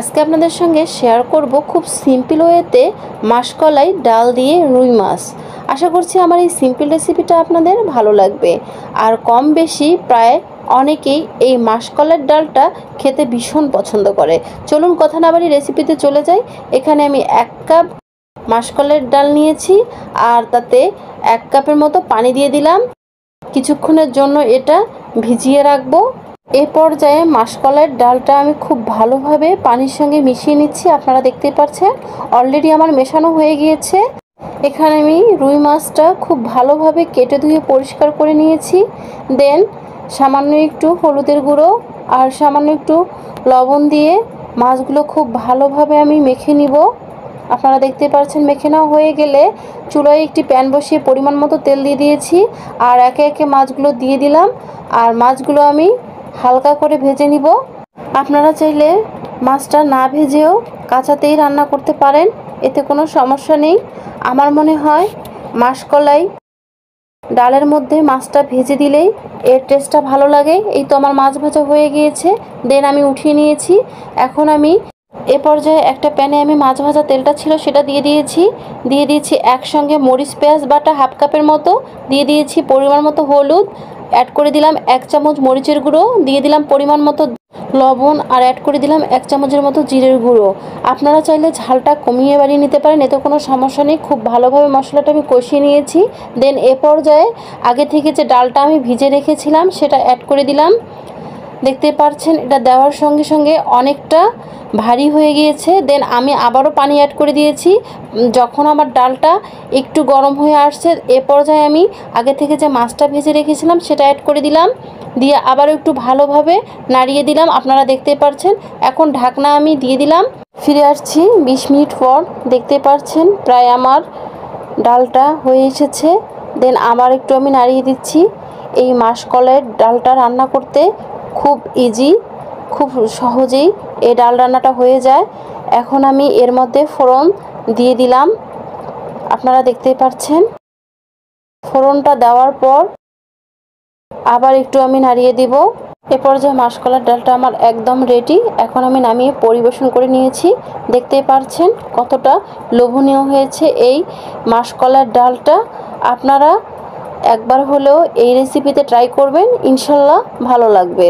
আজকে আপনাদের সঙ্গে শেয়ার করব খুব সিম্পল ওয়েতে মাসকলাই ডাল দিয়ে রুই মাছ। আশা করছি আমার এই সিম্পল রেসিপিটা আপনাদের ভালো লাগবে। আর কম বেশি প্রায় অনেকেই এই মাসকলাইয়ের ডালটা খেতে ভীষণ পছন্দ করে। চলুন কথা না বাড়িয়ে রেসিপিতে চলে যাই। এখানে আমি 1 কাপ মাসকলাইয়ের ডাল নিয়েছি আর তাতে 1 কাপের মতো পানি দিয়ে দিলাম। কিছুক্ষণের জন্য এটা ভিজিয়ে রাখবো। এই পর্যায়ে মাসকলাইয়ের ডালটা আমি খুব ভালোভাবে পানির সঙ্গে মিশিয়ে নিচ্ছি। আপনারা দেখতেই পাচ্ছেন অলরেডি আমার মেশানো হয়ে গিয়েছে। এখানে আমি রুই মাছটা খুব ভালোভাবে কেটে ধুয়ে পরিষ্কার করে নিয়েছি। দেন সামান্য একটু হলুদের গুঁড়ো আর সামান্য একটু লবণ দিয়ে মাছগুলো খুব ভালোভাবে আমি মেখে নিব। আপনারা দেখতে পাচ্ছেন মেখে নেওয়া হয়ে গেলে চুলায় একটি প্যান বসিয়ে পরিমাণ মতো তেল দিয়ে দিয়েছি আর একে একে মাছগুলো দিয়ে দিলাম। আর মাছগুলো আমি হালকা করে ভেজে নিব। আপনারা চাইলে মাছটা না ভেজেও কাঁচাতেই রান্না করতে পারেন, এতে কোনো সমস্যা নেই। আমার মনে হয় মাসকলাই ডালের মধ্যে মাছটা ভেজে দিলেই এর টেস্টটা ভালো লাগে। এই তো আমার মাছ ভাজা হয়ে গিয়েছে। দেন আমি উঠিয়ে নিয়েছি। এখন আমি এ পর্যায়ে একটা প্যানে আমি মাছ ভাজা তেলটা ছিল সেটা দিয়ে দিয়েছি একসঙ্গে মরিচ পেঁয়াজ বাটা 1/2 কাপের মতো, দিয়ে দিয়েছি পরিমাণ মতো হলুদ, অ্যাড করে দিলাম 1 চামচ মরিচের গুঁড়ো, দিয়ে দিলাম পরিমাণ মতো লবণ আর অ্যাড করে দিলাম 1 চামচের মতো জিরের গুঁড়ো। আপনারা চাইলে ঝালটা কমিয়ে বাড়িয়ে নিতে পারেন, এতে কোনো সমস্যা নেই। খুব ভালোভাবে মশলাটা আমি কষিয়ে নিয়েছি। দেন এ পর্যায়ে আগে থেকে যে ডালটা আমি ভিজে রেখেছিলাম সেটা অ্যাড করে দিলাম। দেখতে পাচ্ছেন এটা দেওয়ার সঙ্গে সঙ্গে অনেকটা ভারী হয়ে গিয়েছে। দেন আমি আবারও পানি অ্যাড করে দিয়েছি। যখন আমার ডালটা একটু গরম হয়ে আসছে এ পর্যায়ে আমি আগে থেকে যে মাছটা ভেজে রেখেছিলাম সেটা অ্যাড করে দিলাম, দিয়ে আবারও একটু ভালোভাবে নাড়িয়ে দিলাম। আপনারা দেখতে পাচ্ছেন এখন ঢাকনা আমি দিয়ে দিলাম। ফিরে আসছি 20 মিনিট পর। দেখতে পাচ্ছেন প্রায় আমার ডালটা হয়ে এসেছে। দেন আবার একটু আমি নাড়িয়ে দিচ্ছি। এই মাসকলাইয়ের ডালটা রান্না করতে খুব ইজি, খুব সহজেই এই ডাল রান্নাটা হয়ে যায়। এখন আমি এর মধ্যে ফোড়ন দিয়ে দিলাম। আপনারা দেখতেই পাচ্ছেন ফোড়নটা দেওয়ার পর আবার একটু আমি নাড়িয়ে দিব। এ পর্যায়ে মাসকলাইয়ের ডালটা আমার একদম রেডি। এখন আমি নামিয়ে পরিবেশন করে নিয়েছি। দেখতেই পাচ্ছেন কতটা লোভনীয় হয়েছে এই মাসকলাইয়ের ডালটা। আপনারা একবার হলেও এই রেসিপিতে ট্রাই করবেন, ইনশাল্লাহ ভালো লাগবে।